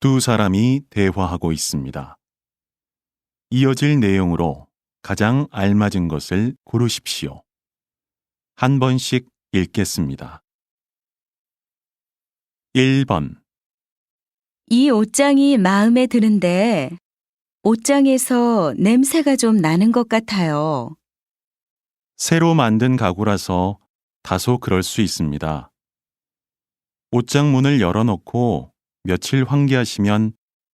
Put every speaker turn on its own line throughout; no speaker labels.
두 사람이 대화하고 있습니다. 이어질 내용으로 가장 알맞은 것을 고르십시오. 한 번씩 읽겠습니다. 1번.
이 옷장이 마음에 드는데 옷장에서 냄새가 좀 나는 것 같아요.
새로 만든 가구라서 다소 그럴 수 있습니다. 옷장 문을 열어놓고 며칠 환기하시면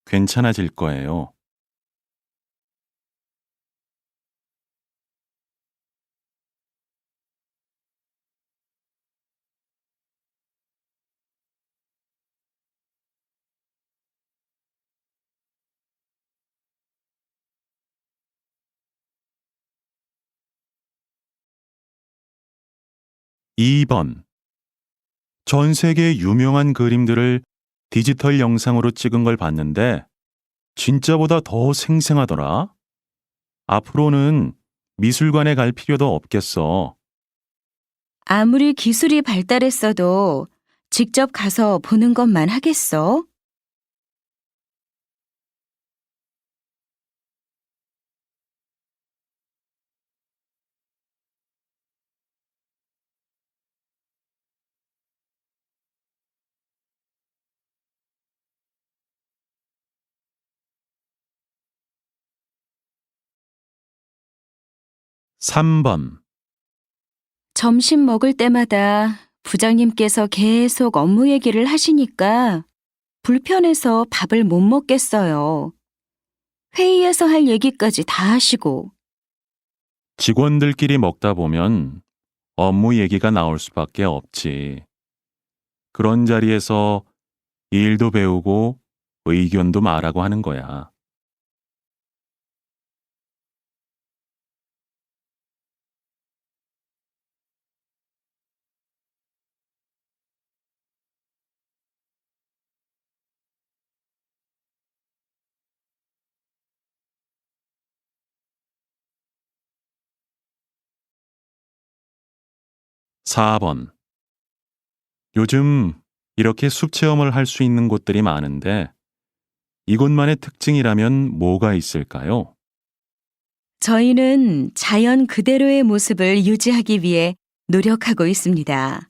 괜찮아질 거예요. 2번. 전 세계 유명한 그림들을 디지털 영상으로 찍은 걸 봤는데 진짜보다 더 생생하더라. 앞으로는 미술관에 갈 필요도 없겠어.
아무리 기술이 발달했어도 직접 가서 보는 것만 하겠어?
3번.
점심 먹을 때마다 부장님께서 계속 업무 얘기를 하시니까 불편해서 밥을 못 먹겠어요. 회의에서 할 얘기까지 다 하시고.
직원들끼리 먹다 보면 업무 얘기가 나올 수밖에 없지. 그런 자리에서 일도 배우고 의견도 말하고 하는 거야. 4번. 요즘 이렇게 숲 체험을 할 수 있는 곳들이 많은데 이곳만의 특징이라면 뭐가 있을까요?
저희는 자연 그대로의 모습을 유지하기 위해 노력하고 있습니다.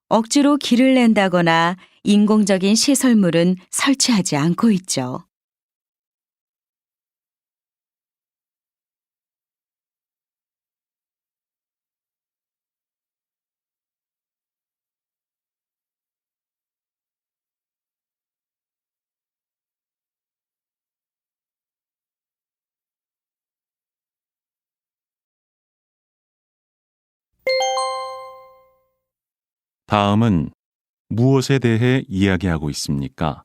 억지로 길을 낸다거나 인공적인 시설물은 설치하지 않고 있죠.
다음은 무엇에 대해 이야기하고 있습니까?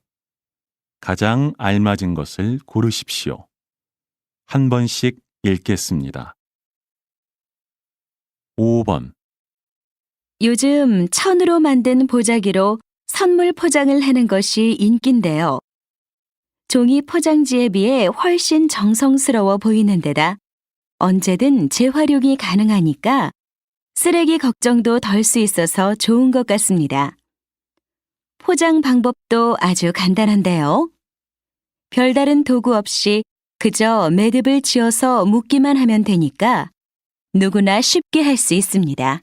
가장 알맞은 것을 고르십시오. 한 번씩 읽겠습니다. 5번.
요즘 천으로 만든 보자기로 선물 포장을 하는 것이 인기인데요. 종이 포장지에 비해 훨씬 정성스러워 보이는 데다 언제든 재활용이 가능하니까 쓰레기 걱정도 덜 수 있어서 좋은 것 같습니다. 포장 방법도 아주 간단한데요. 별다른 도구 없이 그저 매듭을 지어서 묶기만 하면 되니까 누구나 쉽게 할 수 있습니다.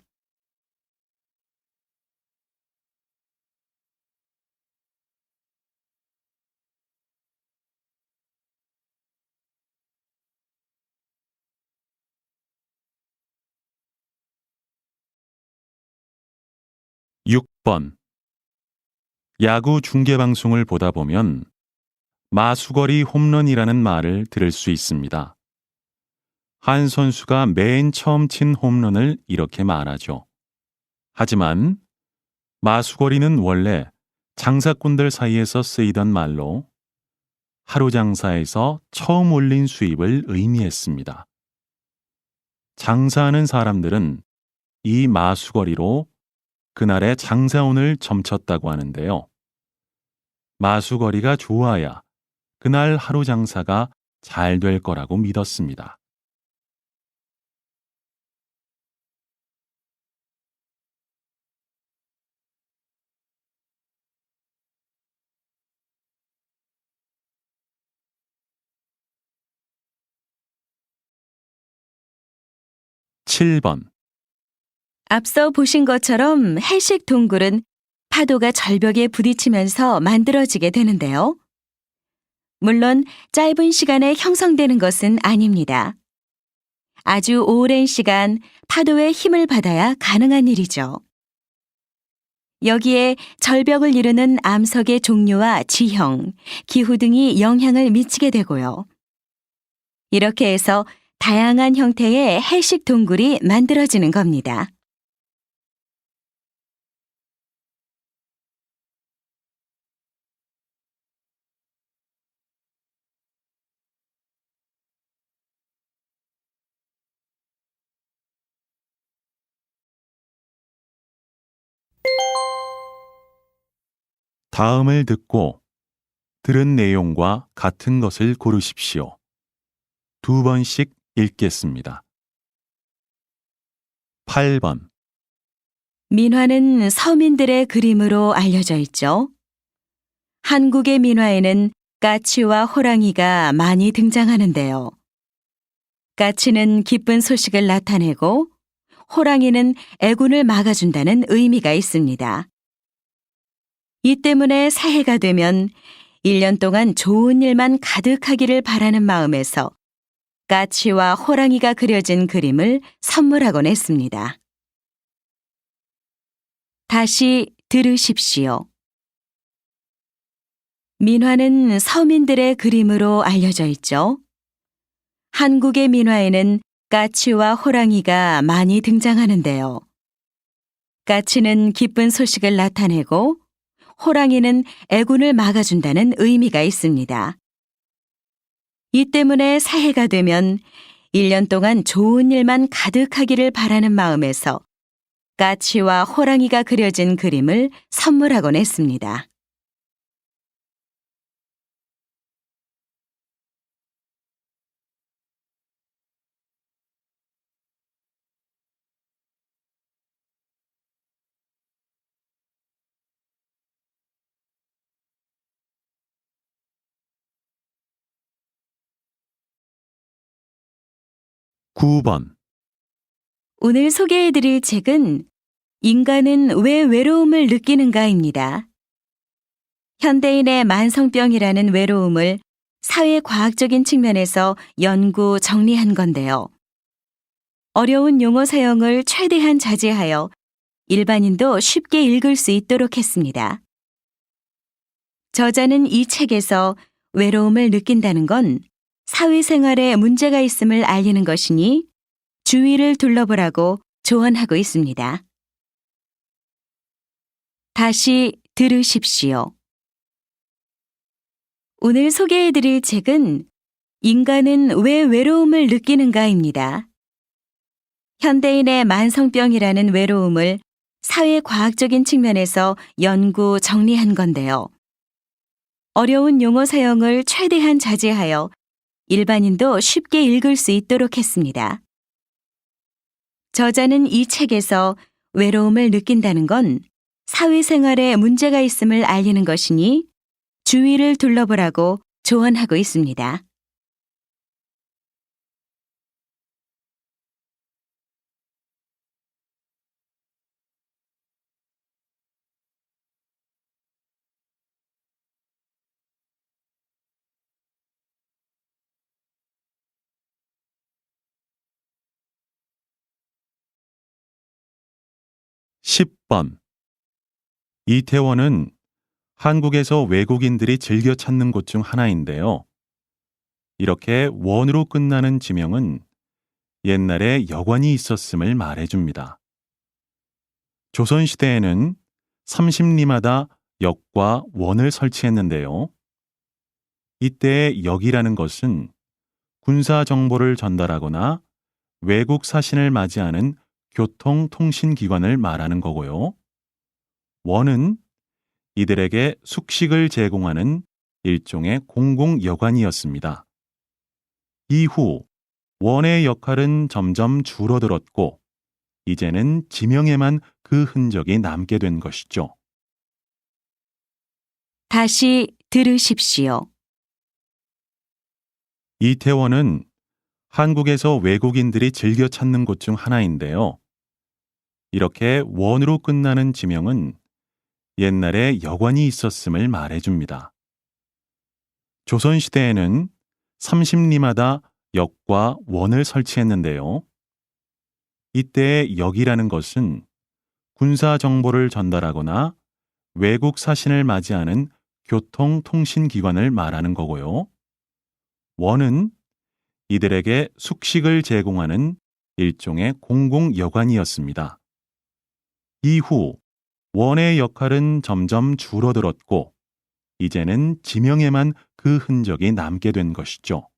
6번. 야구 중계 방송을 보다 보면 마수거리 홈런이라는 말을 들을 수 있습니다. 한 선수가 맨 처음 친 홈런을 이렇게 말하죠. 하지만 마수거리는 원래 장사꾼들 사이에서 쓰이던 말로 하루 장사에서 처음 올린 수입을 의미했습니다. 장사하는 사람들은 이 마수거리로 그날의 장사운을 점쳤다고 하는데요. 마수거리가 좋아야 그날 하루 장사가 잘 될 거라고 믿었습니다. 7번.
앞서 보신 것처럼 해식 동굴은 파도가 절벽에 부딪히면서 만들어지게 되는데요. 물론 짧은 시간에 형성되는 것은 아닙니다. 아주 오랜 시간 파도의 힘을 받아야 가능한 일이죠. 여기에 절벽을 이루는 암석의 종류와 지형, 기후 등이 영향을 미치게 되고요. 이렇게 해서 다양한 형태의 해식 동굴이 만들어지는 겁니다.
다음을 듣고 들은 내용과 같은 것을 고르십시오. 2번씩 읽겠습니다. 8번.
민화는 서민들의 그림으로 알려져 있죠. 한국의 민화에는 까치와 호랑이가 많이 등장하는데요. 까치는 기쁜 소식을 나타내고 호랑이는 애군을 막아준다는 의미가 있습니다. 이 때문에 새해가 되면 1년 동안 좋은 일만 가득하기를 바라는 마음에서 까치와 호랑이가 그려진 그림을 선물하곤 했습니다. 다시 들으십시오. 민화는 서민들의 그림으로 알려져 있죠. 한국의 민화에는 까치와 호랑이가 많이 등장하는데요. 까치는 기쁜 소식을 나타내고 호랑이는 애군을 막아준다는 의미가 있습니다. 이 때문에 새해가 되면 1년 동안 좋은 일만 가득하기를 바라는 마음에서 까치와 호랑이가 그려진 그림을 선물하곤 했습니다.
(9번)
오늘 소개해드릴 책은 인간은 왜 외로움을 느끼는가입니다. 현대인의 만성병이라는 외로움을 사회과학적인 측면에서 연구 정리한 건데요. 어려운 용어 사용을 최대한 자제하여 일반인도 쉽게 읽을 수 있도록 했습니다. 저자는 이 책에서 외로움을 느낀다는 건 사회생활에 문제가 있음을 알리는 것이니 주위를 둘러보라고 조언하고 있습니다. 다시 들으십시오. 오늘 소개해드릴 책은 인간은 왜 외로움을 느끼는가입니다. 현대인의 만성병이라는 외로움을 사회과학적인 측면에서 연구 정리한 건데요. 어려운 용어 사용을 최대한 자제하여 일반인도 쉽게 읽을 수 있도록 했습니다. 저자는 이 책에서 외로움을 느낀다는 건 사회생활에 문제가 있음을 알리는 것이니 주위를 둘러보라고 조언하고 있습니다.
(10번) 이태원은 한국에서 외국인들이 즐겨 찾는 곳 중 하나인데요. 이렇게 원으로 끝나는 지명은 옛날에 여관이 있었음을 말해줍니다. 조선시대에는 30리마다 역과 원을 설치했는데요. 이때의 역이라는 것은 군사 정보를 전달하거나 외국 사신을 맞이하는 교통통신기관을 말하는 거고요. 원은 이들에게 숙식을 제공하는 일종의 공공여관이었습니다. 이후 원의 역할은 점점 줄어들었고 이제는 지명에만 그 흔적이 남게 된 것이죠.
다시 들으십시오.
이태원은 한국에서 외국인들이 즐겨 찾는 곳 중 하나인데요. 이렇게 원으로 끝나는 지명은 옛날에 여관이 있었음을 말해줍니다. 조선시대에는 30리마다 역과 원을 설치했는데요. 이때의 역이라는 것은 군사 정보를 전달하거나 외국 사신을 맞이하는 교통 통신 기관을 말하는 거고요. 원은 이들에게 숙식을 제공하는 일종의 공공여관이었습니다. 이후 원의 역할은 점점 줄어들었고 이제는 지명에만 그 흔적이 남게 된 것이죠.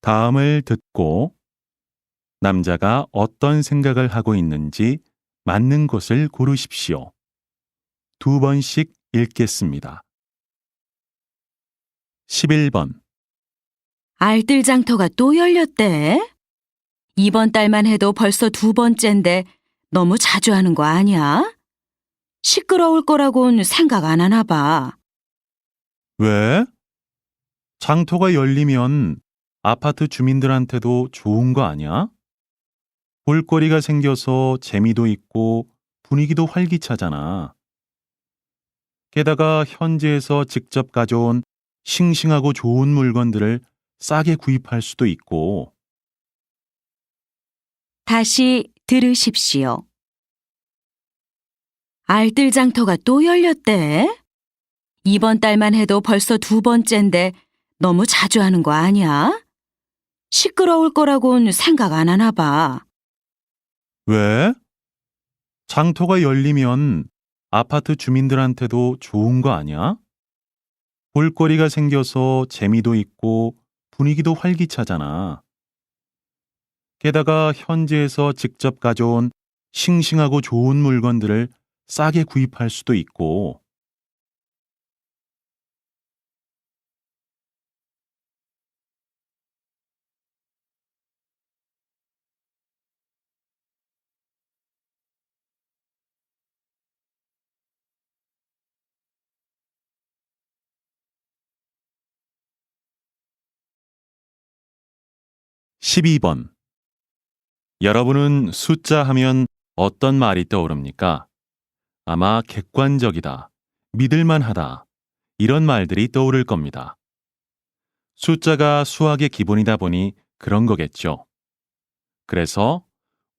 다음을 듣고 남자가 어떤 생각을 하고 있는지 맞는 것을 고르십시오. 2번씩 읽겠습니다. 11번.
알뜰장터가 또 열렸대? 이번 달만 해도 벌써 2번째인데 너무 자주 하는 거 아니야? 시끄러울 거라곤 생각 안 하나 봐.
왜? 장터가 열리면 아파트 주민들한테도 좋은 거 아니야? 볼거리가 생겨서 재미도 있고 분위기도 활기차잖아. 게다가 현지에서 직접 가져온 싱싱하고 좋은 물건들을 싸게 구입할 수도 있고,
다시 들으십시오. 알뜰장터가 또 열렸대? 이번 달만 해도 벌써 2번째인데 너무 자주 하는 거 아니야? 시끄러울 거라곤 생각 안 하나 봐.
왜? 장터가 열리면 아파트 주민들한테도 좋은 거 아니야? 볼거리가 생겨서 재미도 있고 분위기도 활기차잖아. 게다가 현지에서 직접 가져온 싱싱하고 좋은 물건들을 싸게 구입할 수도 있고, (12번) 여러분은 숫자 하면 어떤 말이 떠오릅니까? 아마 객관적이다, 믿을만하다, 이런 말들이 떠오를 겁니다. 숫자가 수학의 기본이다 보니 그런 거겠죠. 그래서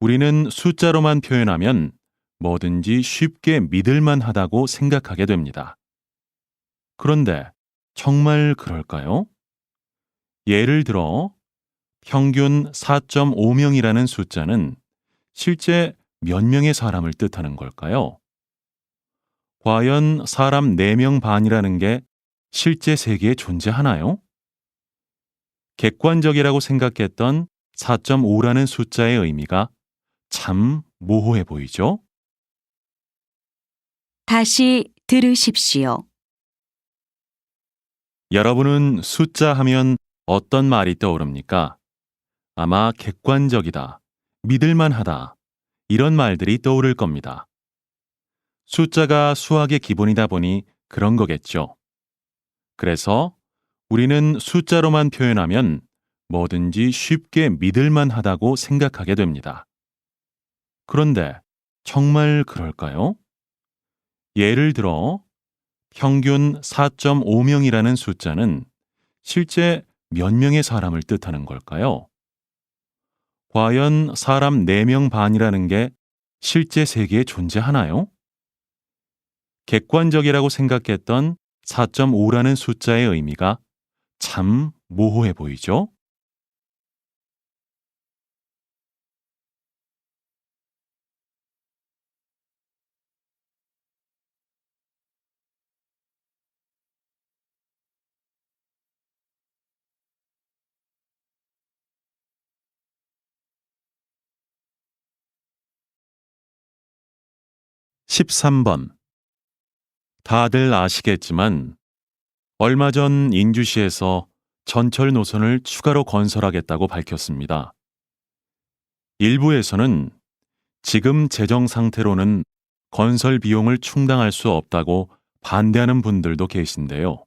우리는 숫자로만 표현하면 뭐든지 쉽게 믿을만하다고 생각하게 됩니다. 그런데 정말 그럴까요? 예를 들어 평균 4.5명이라는 숫자는 실제 몇 명의 사람을 뜻하는 걸까요? 과연 사람 4명 반이라는 게 실제 세계에 존재하나요? 객관적이라고 생각했던 4.5라는 숫자의 의미가 참 모호해 보이죠?
다시 들으십시오.
여러분은 숫자 하면 어떤 말이 떠오릅니까? 아마 객관적이다, 믿을만하다, 이런 말들이 떠오를 겁니다. 숫자가 수학의 기본이다 보니 그런 거겠죠. 그래서 우리는 숫자로만 표현하면 뭐든지 쉽게 믿을만하다고 생각하게 됩니다. 그런데 정말 그럴까요? 예를 들어 평균 4.5명이라는 숫자는 실제 몇 명의 사람을 뜻하는 걸까요? 과연 사람 4명 반이라는 게 실제 세계에 존재하나요? 객관적이라고 생각했던 4.5라는 숫자의 의미가 참 모호해 보이죠? 13번. 다들 아시겠지만 얼마 전 인주시에서 전철 노선을 추가로 건설하겠다고 밝혔습니다. 일부에서는 지금 재정 상태로는 건설 비용을 충당할 수 없다고 반대하는 분들도 계신데요.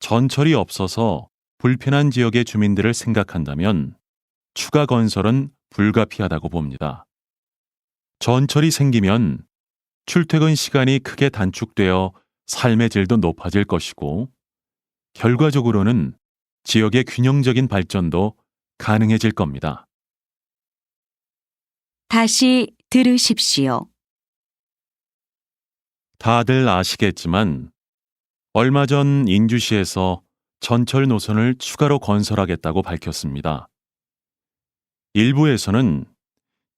전철이 없어서 불편한 지역의 주민들을 생각한다면 추가 건설은 불가피하다고 봅니다. 전철이 생기면 출퇴근 시간이 크게 단축되어 삶의 질도 높아질 것이고, 결과적으로는 지역의 균형적인 발전도 가능해질 겁니다.
다시 들으십시오.
다들 아시겠지만 얼마 전 인주시에서 전철 노선을 추가로 건설하겠다고 밝혔습니다. 일부에서는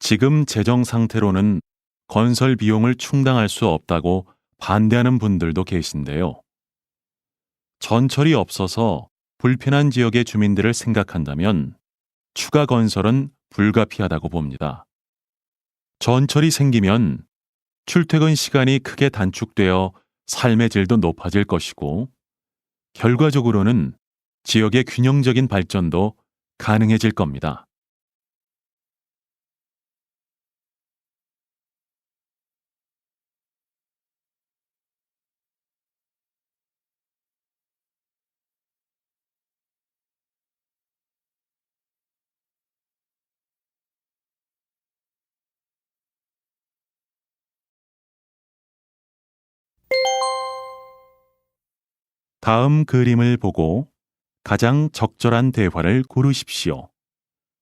지금 재정 상태로는 건설 비용을 충당할 수 없다고 반대하는 분들도 계신데요. 전철이 없어서 불편한 지역의 주민들을 생각한다면 추가 건설은 불가피하다고 봅니다. 전철이 생기면 출퇴근 시간이 크게 단축되어 삶의 질도 높아질 것이고, 결과적으로는 지역의 균형적인 발전도 가능해질 겁니다. 다음 그림을 보고 가장 적절한 대화를 고르십시오.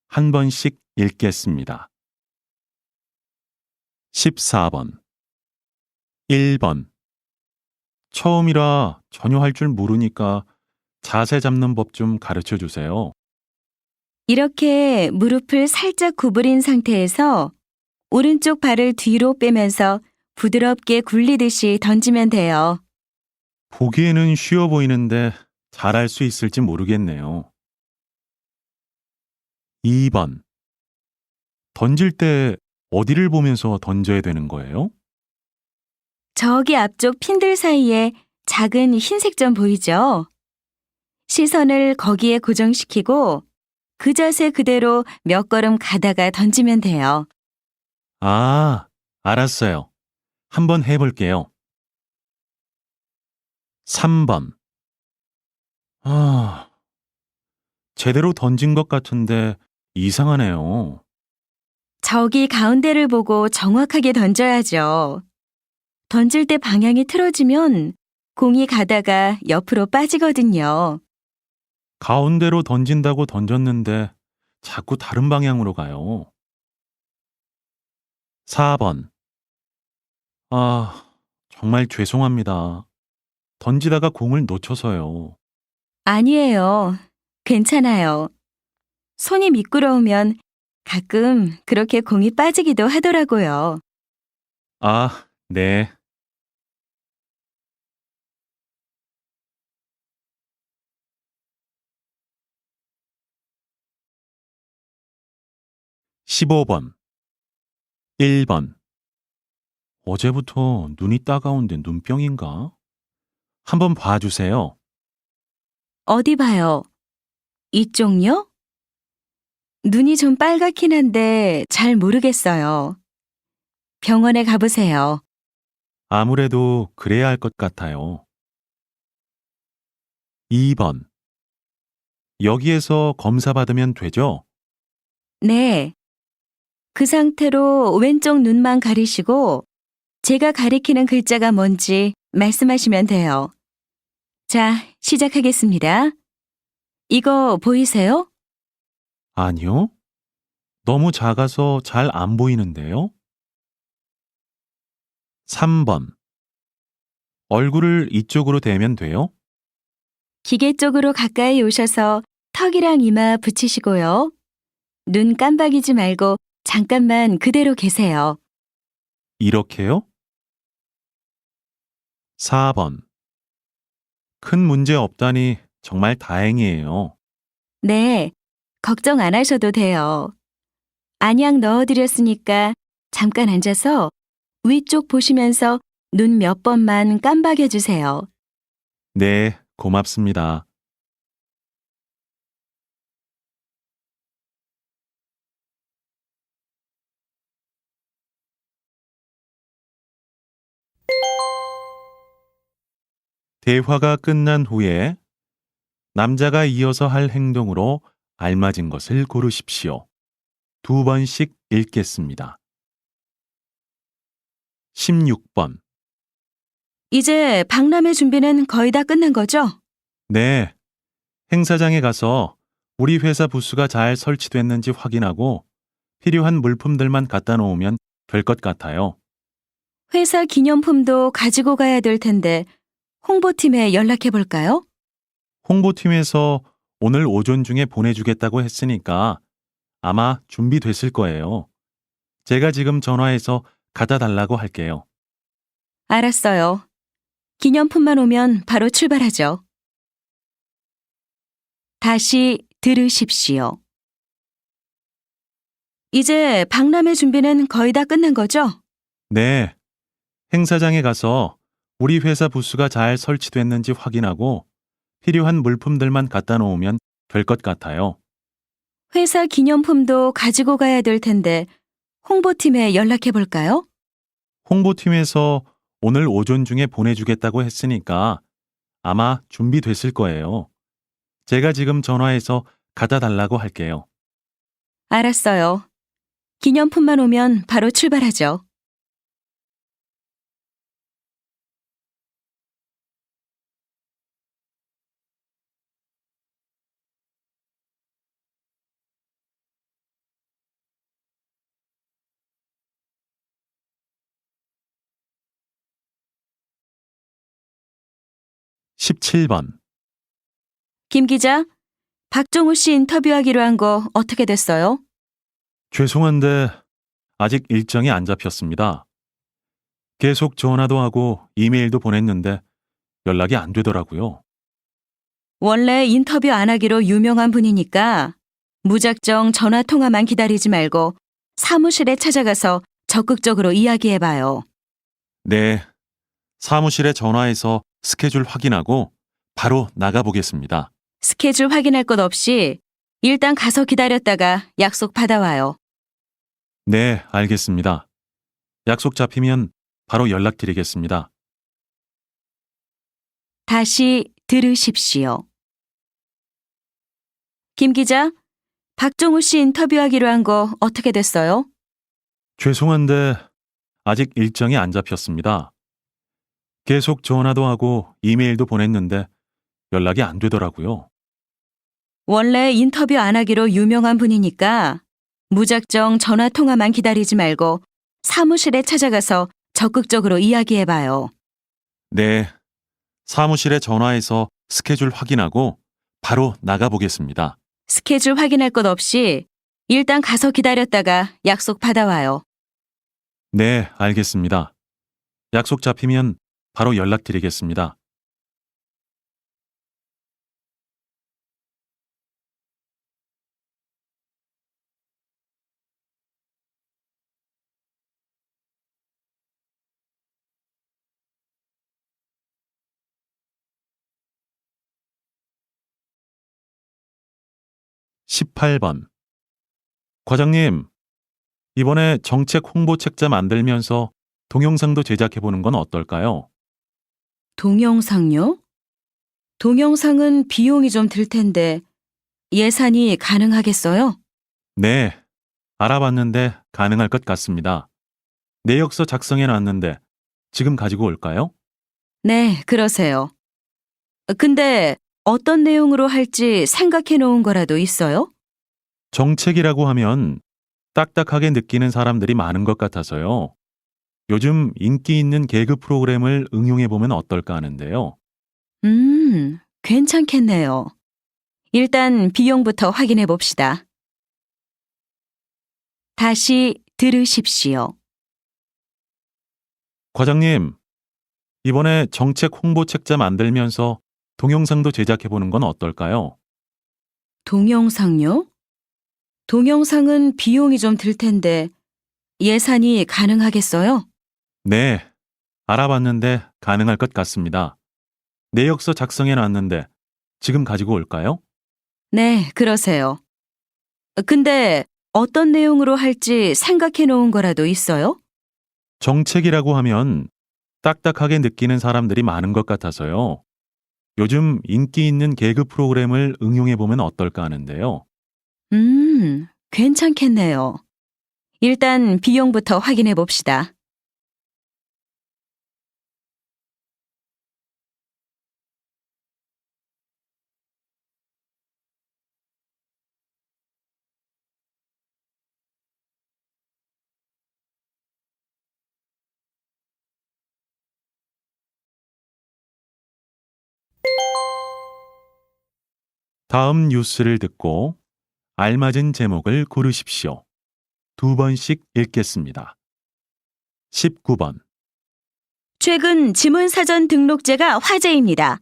한 번씩 읽겠습니다. 14번. 1번. 처음이라 전혀 할 줄 모르니까 자세 잡는 법 좀 가르쳐 주세요.
이렇게 무릎을 살짝 구부린 상태에서 오른쪽 발을 뒤로 빼면서 부드럽게 굴리듯이 던지면 돼요.
보기에는 쉬워 보이는데 잘할 수 있을지 모르겠네요. 2번. 던질 때 어디를 보면서 던져야 되는 거예요?
저기 앞쪽 핀들 사이에 작은 흰색 점 보이죠? 시선을 거기에 고정시키고 그 자세 그대로 몇 걸음 가다가 던지면 돼요.
아, 알았어요. 한번 해볼게요. 3번. 제대로 던진 것 같은데 이상하네요.
저기 가운데를 보고 정확하게 던져야죠. 던질 때 방향이 틀어지면 공이 가다가 옆으로 빠지거든요.
가운데로 던진다고 던졌는데 자꾸 다른 방향으로 가요. 4번. 정말 죄송합니다. 던지다가 공을 놓쳐서요.
아니에요. 괜찮아요. 손이 미끄러우면 가끔 그렇게 공이 빠지기도 하더라고요.
네. 15번. 1번. 어제부터 눈이 따가운데 눈병인가? 한번 봐주세요.
어디 봐요? 이쪽요? 눈이 좀 빨갛긴 한데 잘 모르겠어요. 병원에 가보세요.
아무래도 그래야 할 것 같아요. 2번. 여기에서 검사 받으면 되죠?
네. 그 상태로 왼쪽 눈만 가리시고 제가 가리키는 글자가 뭔지 말씀하시면 돼요. 자, 시작하겠습니다. 이거 보이세요?
아니요. 너무 작아서 잘 안 보이는데요? 3번. 얼굴을 이쪽으로 대면 돼요?
기계 쪽으로 가까이 오셔서 턱이랑 이마 붙이시고요. 눈 깜빡이지 말고 잠깐만 그대로 계세요.
이렇게요? 4번. 큰 문제 없다니 정말 다행이에요.
네, 걱정 안 하셔도 돼요. 안약 넣어드렸으니까 잠깐 앉아서 위쪽 보시면서 눈 몇 번만 깜박여 주세요.
네, 고맙습니다. 대화가 끝난 후에 남자가 이어서 할 행동으로 알맞은 것을 고르십시오. 2번씩 읽겠습니다. 16번.
이제 박람회 준비는 거의 다 끝난 거죠?
네, 행사장에 가서 우리 회사 부스가 잘 설치됐는지 확인하고 필요한 물품들만 갖다 놓으면 될 것 같아요.
회사 기념품도 가지고 가야 될 텐데 홍보팀에 연락해 볼까요?
홍보팀에서 오늘 오전 중에 보내주겠다고 했으니까 아마 준비됐을 거예요. 제가 지금 전화해서 갖다 달라고 할게요.
알았어요. 기념품만 오면 바로 출발하죠. 다시 들으십시오. 이제 박람회 준비는 거의 다 끝난 거죠?
네, 행사장에 가서 우리 회사 부스가 잘 설치됐는지 확인하고 필요한 물품들만 갖다 놓으면 될 것 같아요.
회사 기념품도 가지고 가야 될 텐데 홍보팀에 연락해 볼까요?
홍보팀에서 오늘 오전 중에 보내주겠다고 했으니까 아마 준비됐을 거예요. 제가 지금 전화해서 갖다 달라고 할게요.
알았어요. 기념품만 오면 바로 출발하죠.
십칠 번.
김 기자, 박종우 씨 인터뷰하기로 한 거 어떻게 됐어요?
죄송한데 아직 일정이 안 잡혔습니다. 계속 전화도 하고 이메일도 보냈는데 연락이 안 되더라고요.
원래 인터뷰 안 하기로 유명한 분이니까 무작정 전화 통화만 기다리지 말고 사무실에 찾아가서 적극적으로 이야기해봐요.
네, 사무실에 전화해서 스케줄 확인하고 바로 나가보겠습니다.
스케줄 확인할 것 없이 일단 가서 기다렸다가 약속 받아와요.
네, 알겠습니다. 약속 잡히면 바로 연락드리겠습니다.
다시 들으십시오. 김 기자, 박종우 씨 인터뷰하기로 한 거 어떻게 됐어요?
죄송한데 아직 일정이 안 잡혔습니다. 계속 전화도 하고 이메일도 보냈는데 연락이 안 되더라고요.
원래 인터뷰 안 하기로 유명한 분이니까 무작정 전화 통화만 기다리지 말고 사무실에 찾아가서 적극적으로 이야기해봐요.
네, 사무실에 전화해서 스케줄 확인하고 바로 나가보겠습니다.
스케줄 확인할 것 없이 일단 가서 기다렸다가 약속 받아와요.
네, 알겠습니다. 약속 잡히면 바로 연락드리겠습니다. 십팔 번. 과장님, 이번에 정책 홍보 책자 만들면서 동영상도 제작해보는 건 어떨까요?
동영상요? 동영상은 비용이 좀 들 텐데 예산이 가능하겠어요?
네, 알아봤는데 가능할 것 같습니다. 내역서 작성해놨는데 지금 가지고 올까요?
네, 그러세요. 근데 어떤 내용으로 할지 생각해 놓은 거라도 있어요?
정책이라고 하면 딱딱하게 느끼는 사람들이 많은 것 같아서요. 요즘 인기 있는 개그 프로그램을 응용해보면 어떨까 하는데요.
괜찮겠네요. 일단 비용부터 확인해 봅시다. 다시 들으십시오.
과장님, 이번에 정책 홍보 책자 만들면서 동영상도 제작해보는 건 어떨까요?
동영상요? 동영상은 비용이 좀 들 텐데 예산이 가능하겠어요?
네, 알아봤는데 가능할 것 같습니다. 내역서 작성해 놨는데 지금 가지고 올까요?
네, 그러세요. 근데 어떤 내용으로 할지 생각해 놓은 거라도 있어요?
정책이라고 하면 딱딱하게 느끼는 사람들이 많은 것 같아서요. 요즘 인기 있는 개그 프로그램을 응용해 보면 어떨까 하는데요.
괜찮겠네요. 일단 비용부터 확인해 봅시다.
다음 뉴스를 듣고 알맞은 제목을 고르십시오. 2번씩 읽겠습니다. 19번.
최근 지문사전 등록제가 화제입니다.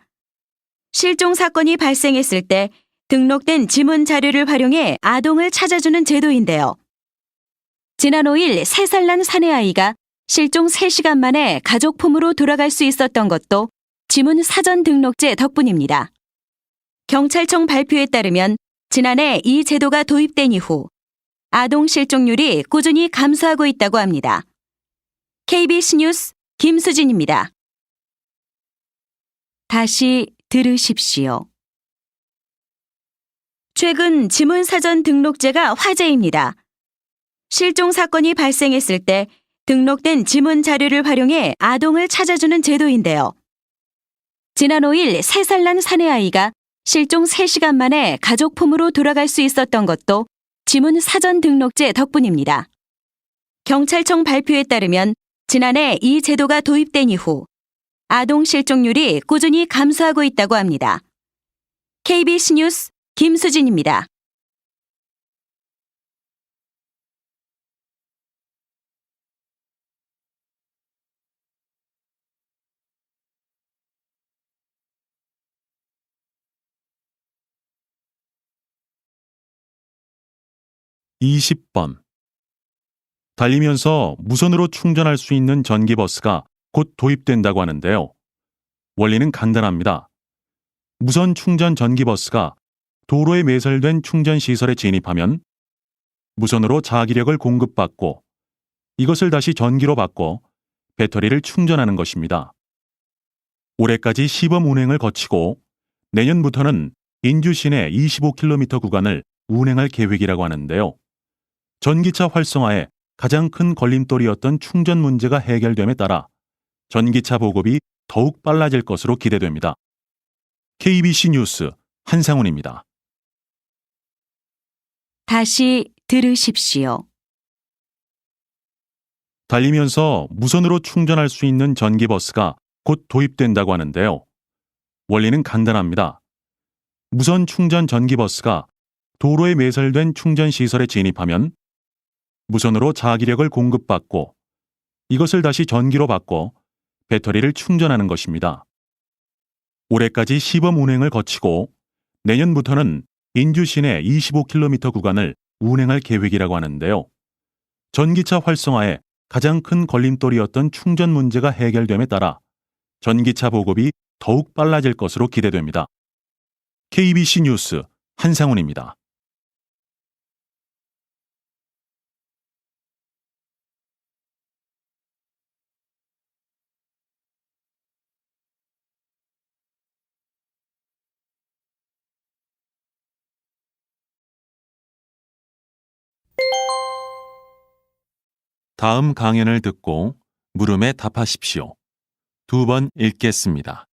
실종 사건이 발생했을 때 등록된 지문 자료를 활용해 아동을 찾아주는 제도인데요. 지난 5일 3살 난 사내아이가 실종 3시간 만에 가족 품으로 돌아갈 수 있었던 것도 지문사전 등록제 덕분입니다. 경찰청 발표에 따르면 지난해 이 제도가 도입된 이후 아동 실종률이 꾸준히 감소하고 있다고 합니다. KBS 뉴스 김수진입니다. 다시 들으십시오. 최근 지문사전 등록제가 화제입니다. 실종 사건이 발생했을 때 등록된 지문 자료를 활용해 아동을 찾아주는 제도인데요. 지난 5일 3살 난 사내아이가 실종 3시간 만에 가족 품으로 돌아갈 수 있었던 것도 지문사전 등록제 덕분입니다. 경찰청 발표에 따르면 지난해 이 제도가 도입된 이후 아동 실종률이 꾸준히 감소하고 있다고 합니다. KBS 뉴스 김수진입니다.
이십 번. 달리면서 무선으로 충전할 수 있는 전기버스가 곧 도입된다고 하는데요. 원리는 간단합니다. 무선 충전 전기버스가 도로에 매설된 충전 시설에 진입하면 무선으로 자기력을 공급받고 이것을 다시 전기로 바꿔 배터리를 충전하는 것입니다. 올해까지 시범 운행을 거치고 내년부터는 인주 시내 25km 구간을 운행할 계획이라고 하는데요. 전기차 활성화에 가장 큰 걸림돌이었던 충전 문제가 해결됨에 따라 전기차 보급이 더욱 빨라질 것으로 기대됩니다. KBC 뉴스 한상훈입니다.
다시 들으십시오.
달리면서 무선으로 충전할 수 있는 전기버스가 곧 도입된다고 하는데요. 원리는 간단합니다. 무선 충전 전기버스가 도로에 매설된 충전 시설에 진입하면 무선으로 자기력을 공급받고 이것을 다시 전기로 바꿔 배터리를 충전하는 것입니다. 올해까지 시범 운행을 거치고 내년부터는 인주 시내 25km 구간을 운행할 계획이라고 하는데요. 전기차 활성화에 가장 큰 걸림돌이었던 충전 문제가 해결됨에 따라 전기차 보급이 더욱 빨라질 것으로 기대됩니다. KBC 뉴스 한상훈입니다. 다음 강연을 듣고 물음에 답하십시오. 2번 읽겠습니다.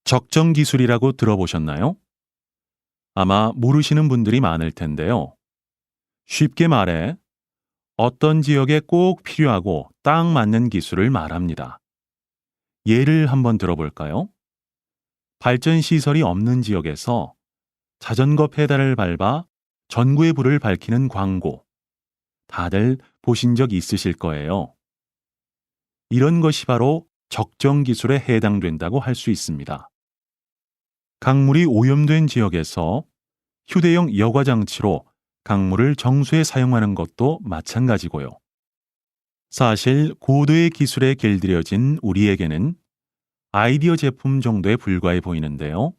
적정 기술이라고 들어보셨나요? 아마 모르시는 분들이 많을 텐데요. 쉽게 말해 어떤 지역에 꼭 필요하고 딱 맞는 기술을 말합니다. 예를 한번 들어볼까요? 발전 시설이 없는 지역에서 자전거 페달을 밟아 전구의 불을 밝히는 광고. 다들 보신 적 있으실 거예요. 이런 것이 바로 적정 기술에 해당된다고 할 수 있습니다. 강물이 오염된 지역에서 휴대용 여과 장치로 강물을 정수에 사용하는 것도 마찬가지고요. 사실 고도의 기술에 길들여진 우리에게는 아이디어 제품 정도에 불과해 보이는데요.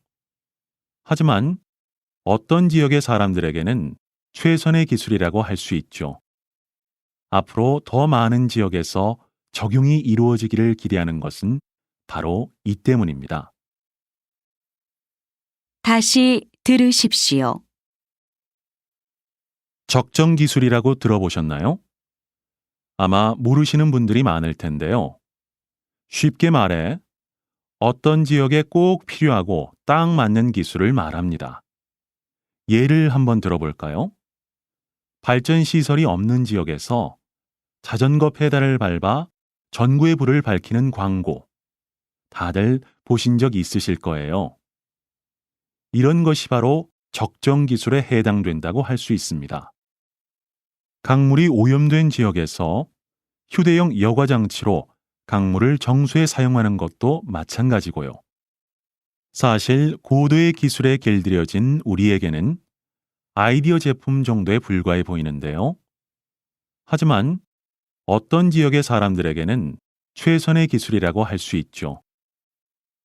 하지만 어떤 지역의 사람들에게는 최선의 기술이라고 할 수 있죠. 앞으로 더 많은 지역에서 적용이 이루어지기를 기대하는 것은 바로 이 때문입니다.
다시 들으십시오.
적정 기술이라고 들어보셨나요? 아마 모르시는 분들이 많을 텐데요. 쉽게 말해 어떤 지역에 꼭 필요하고 딱 맞는 기술을 말합니다. 예를 한번 들어볼까요? 발전 시설이 없는 지역에서 자전거 페달을 밟아 전구의 불을 밝히는 광고. 다들 보신 적 있으실 거예요. 이런 것이 바로 적정 기술에 해당된다고 할 수 있습니다. 강물이 오염된 지역에서 휴대용 여과 장치로 강물을 정수해 사용하는 것도 마찬가지고요. 사실 고도의 기술에 길들여진 우리에게는 아이디어 제품 정도에 불과해 보이는데요. 하지만 어떤 지역의 사람들에게는 최선의 기술이라고 할 수 있죠.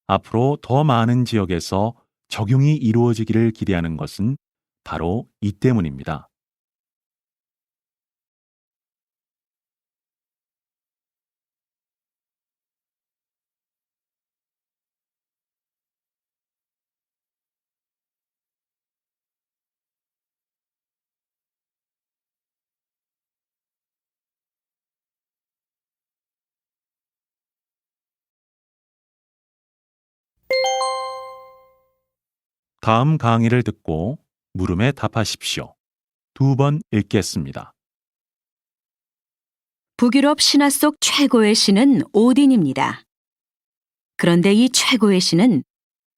앞으로 더 많은 지역에서 적용이 이루어지기를 기대하는 것은 바로 이 때문입니다. 다음 강의를 듣고 물음에 답하십시오. 2번 읽겠습니다.
북유럽 신화 속 최고의 신은 오딘입니다. 그런데 이 최고의 신은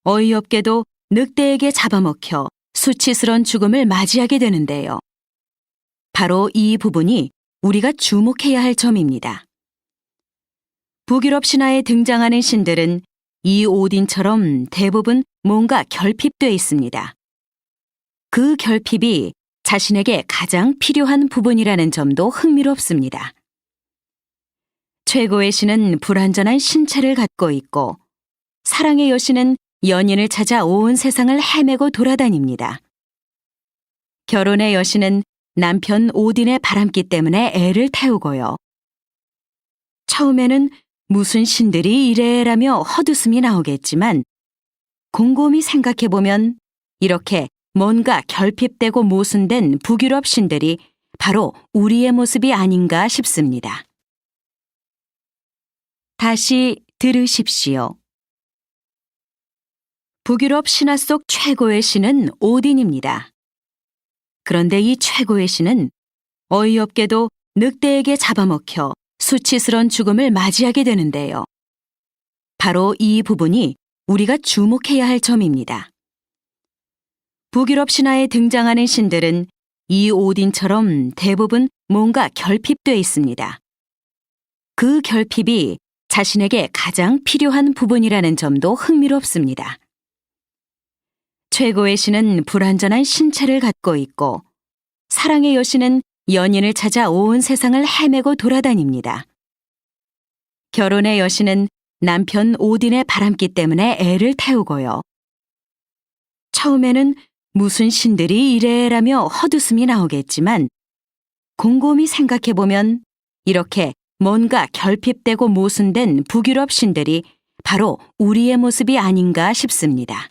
어이없게도 늑대에게 잡아먹혀 수치스런 죽음을 맞이하게 되는데요. 바로 이 부분이 우리가 주목해야 할 점입니다. 북유럽 신화에 등장하는 신들은 이 오딘처럼 대부분 뭔가 결핍돼 있습니다. 그 결핍이 자신에게 가장 필요한 부분이라는 점도 흥미롭습니다. 최고의 신은 불완전한 신체를 갖고 있고 사랑의 여신은 연인을 찾아 온 세상을 헤매고 돌아다닙니다. 결혼의 여신은 남편 오딘의 바람기 때문에 애를 태우고요. 처음에는 무슨 신들이 이래라며 헛웃음이 나오겠지만 곰곰이 생각해보면 이렇게 뭔가 결핍되고 모순된 북유럽 신들이 바로 우리의 모습이 아닌가 싶습니다. 다시 들으십시오. 북유럽 신화 속 최고의 신은 오딘입니다. 그런데 이 최고의 신은 어이없게도 늑대에게 잡아먹혀 수치스런 죽음을 맞이하게 되는데요. 바로 이 부분이 우리가 주목해야 할 점입니다. 북유럽 신화에 등장하는 신들은 이 오딘처럼 대부분 뭔가 결핍돼 있습니다. 그 결핍이 자신에게 가장 필요한 부분이라는 점도 흥미롭습니다. 최고의 신은 불완전한 신체를 갖고 있고 사랑의 여신은 연인을 찾아 온 세상을 헤매고 돌아다닙니다. 결혼의 여신은 남편 오딘의 바람기 때문에 애를 태우고요. 처음에는 무슨 신들이 이래라며 헛웃음이 나오겠지만 곰곰이 생각해보면 이렇게 뭔가 결핍되고 모순된 북유럽 신들이 바로 우리의 모습이 아닌가 싶습니다.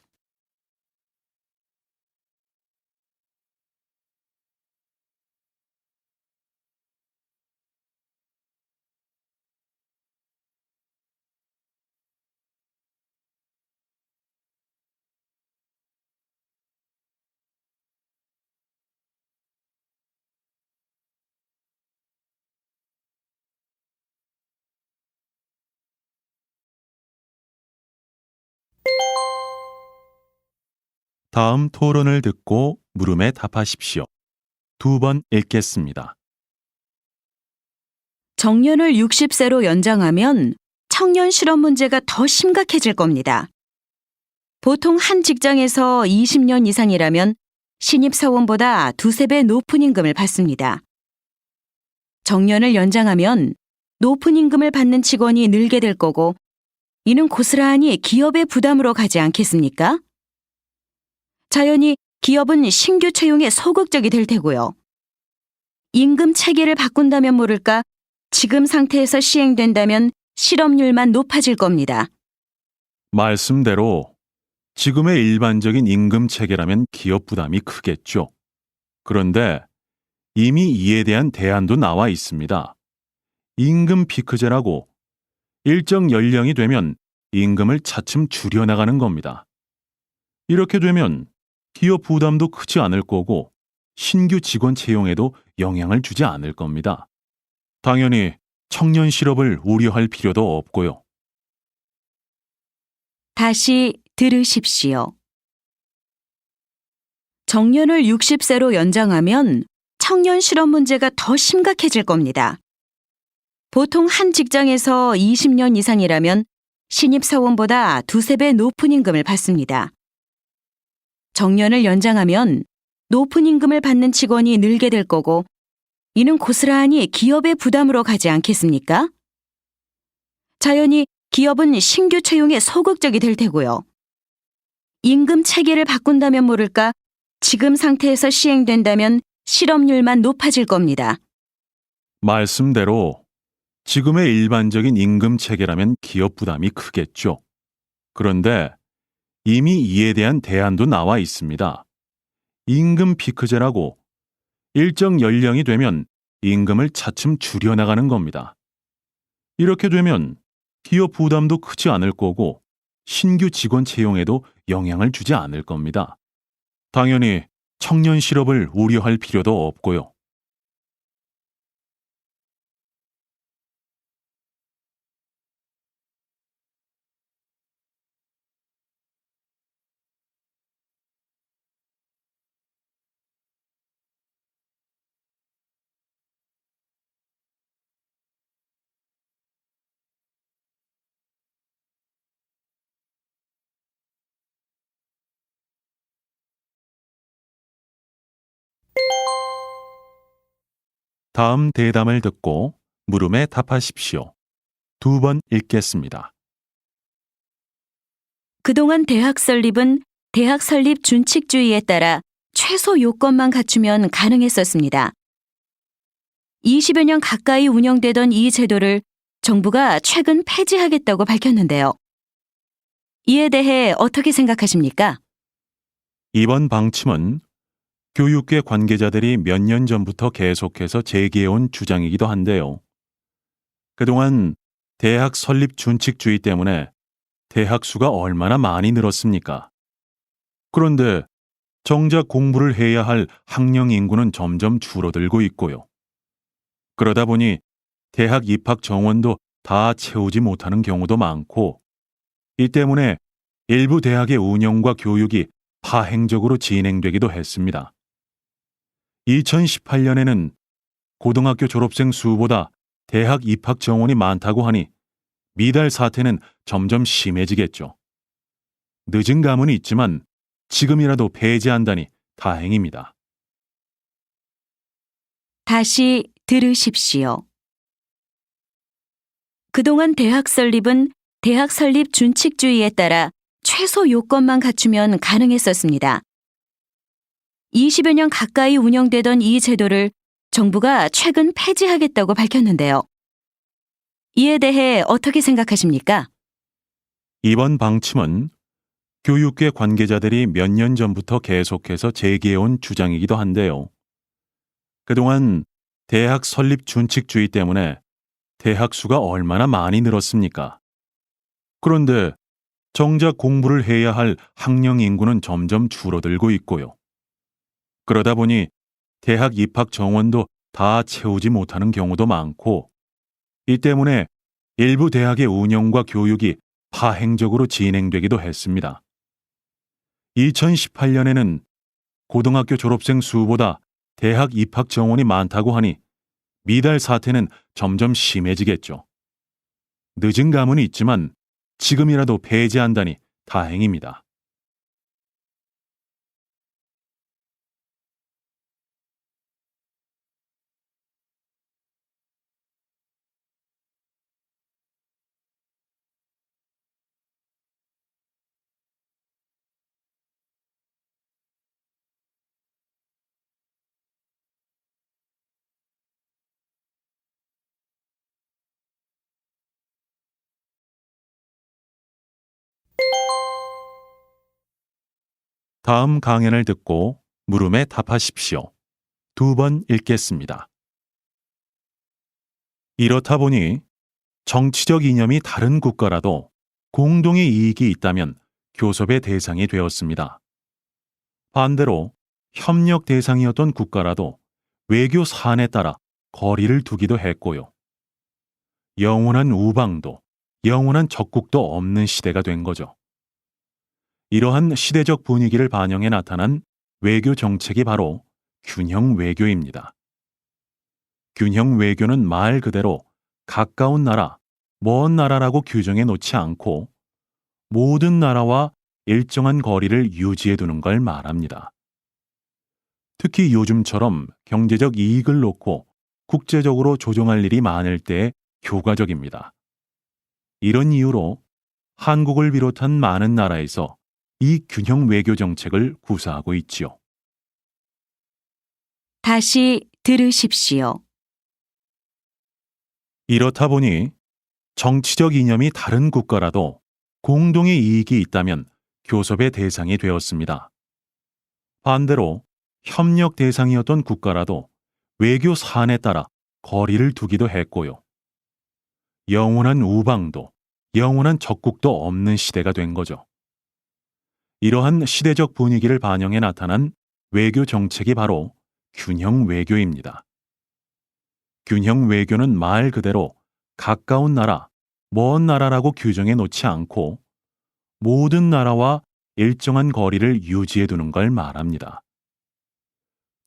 다음 토론을 듣고 물음에 답하십시오. 2번 읽겠습니다.
정년을 60세로 연장하면 청년 실업 문제가 더 심각해질 겁니다. 보통 한 직장에서 20년 이상이라면 신입사원보다 두세 배 높은 임금을 받습니다. 정년을 연장하면 높은 임금을 받는 직원이 늘게 될 거고, 이는 고스란히 기업의 부담으로 가지 않겠습니까? 자연히 기업은 신규 채용에 소극적이 될 테고요. 임금 체계를 바꾼다면 모를까, 지금 상태에서 시행된다면 실업률만 높아질 겁니다.
말씀대로 지금의 일반적인 임금 체계라면 기업 부담이 크겠죠. 그런데 이미 이에 대한 대안도 나와 있습니다. 임금 피크제라고 일정 연령이 되면 임금을 차츰 줄여나가는 겁니다. 이렇게 되면 기업 부담도 크지 않을 거고 신규 직원 채용에도 영향을 주지 않을 겁니다. 당연히 청년 실업을 우려할 필요도 없고요.
다시 들으십시오. 정년을 60세로 연장하면 청년 실업 문제가 더 심각해질 겁니다. 보통 한 직장에서 20년 이상이라면 신입사원보다 두세 배 높은 임금을 받습니다. 정년을 연장하면 높은 임금을 받는 직원이 늘게 될 거고, 이는 고스란히 기업의 부담으로 가지 않겠습니까? 자연히 기업은 신규 채용에 소극적이 될 테고요. 임금 체계를 바꾼다면 모를까, 지금 상태에서 시행된다면 실업률만 높아질 겁니다.
말씀대로 지금의 일반적인 임금 체계라면 기업 부담이 크겠죠. 그런데 이미 이에 대한 대안도 나와 있습니다. 임금 피크제라고 일정 연령이 되면 임금을 차츰 줄여나가는 겁니다. 이렇게 되면 기업 부담도 크지 않을 거고 신규 직원 채용에도 영향을 주지 않을 겁니다. 당연히 청년 실업을 우려할 필요도 없고요. 다음 대담을 듣고 물음에 답하십시오. 2번 읽겠습니다.
그동안 대학 설립은 대학 설립 준칙주의에 따라 최소 요건만 갖추면 가능했었습니다. 20여 년 가까이 운영되던 이 제도를 정부가 최근 폐지하겠다고 밝혔는데요. 이에 대해 어떻게 생각하십니까?
이번 방침은 교육계 관계자들이 몇 년 전부터 계속해서 제기해온 주장이기도 한데요. 그동안 대학 설립 준칙주의 때문에 대학 수가 얼마나 많이 늘었습니까? 그런데 정작 공부를 해야 할 학령 인구는 점점 줄어들고 있고요. 그러다 보니 대학 입학 정원도 다 채우지 못하는 경우도 많고, 이 때문에 일부 대학의 운영과 교육이 파행적으로 진행되기도 했습니다. 2018년에는 고등학교 졸업생 수보다 대학 입학 정원이 많다고 하니 미달 사태는 점점 심해지겠죠. 늦은 감은 있지만 지금이라도 폐지한다니 다행입니다.
다시 들으십시오. 그동안 대학 설립은 대학 설립 준칙주의에 따라 최소 요건만 갖추면 가능했었습니다. 20여 년 가까이 운영되던 이 제도를 정부가 최근 폐지하겠다고 밝혔는데요. 이에 대해 어떻게 생각하십니까?
이번 방침은 교육계 관계자들이 몇 년 전부터 계속해서 제기해온 주장이기도 한데요. 그동안 대학 설립 준칙주의 때문에 대학 수가 얼마나 많이 늘었습니까? 그런데 정작 공부를 해야 할 학령 인구는 점점 줄어들고 있고요. 그러다 보니 대학 입학 정원도 다 채우지 못하는 경우도 많고, 이 때문에 일부 대학의 운영과 교육이 파행적으로 진행되기도 했습니다. 2018년에는 고등학교 졸업생 수보다 대학 입학 정원이 많다고 하니 미달 사태는 점점 심해지겠죠. 늦은 감은 있지만 지금이라도 폐지한다니 다행입니다. 다음 강연을 듣고 물음에 답하십시오. 2번 읽겠습니다. 이렇다 보니 정치적 이념이 다른 국가라도 공동의 이익이 있다면 교섭의 대상이 되었습니다. 반대로 협력 대상이었던 국가라도 외교 사안에 따라 거리를 두기도 했고요. 영원한 우방도, 영원한 적국도 없는 시대가 된 거죠. 이러한 시대적 분위기를 반영해 나타난 외교 정책이 바로 균형 외교입니다. 균형 외교는 말 그대로 가까운 나라, 먼 나라라고 규정해 놓지 않고 모든 나라와 일정한 거리를 유지해 두는 걸 말합니다. 특히 요즘처럼 경제적 이익을 놓고 국제적으로 조정할 일이 많을 때에 효과적입니다. 이런 이유로 한국을 비롯한 많은 나라에서 이 균형 외교 정책을 구사하고 있지요.
다시 들으십시오.
이렇다 보니 정치적 이념이 다른 국가라도 공동의 이익이 있다면 교섭의 대상이 되었습니다. 반대로 협력 대상이었던 국가라도 외교 사안에 따라 거리를 두기도 했고요. 영원한 우방도, 영원한 적국도 없는 시대가 된 거죠. 이러한 시대적 분위기를 반영해 나타난 외교 정책이 바로 균형 외교입니다. 균형 외교는 말 그대로 가까운 나라, 먼 나라라고 규정해 놓지 않고 모든 나라와 일정한 거리를 유지해 두는 걸 말합니다.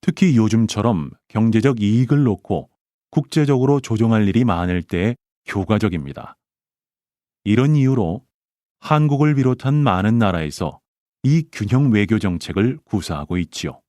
특히 요즘처럼 경제적 이익을 놓고 국제적으로 조정할 일이 많을 때에 효과적입니다. 이런 이유로 한국을 비롯한 많은 나라에서 이 균형 외교 정책을 구사하고 있지요.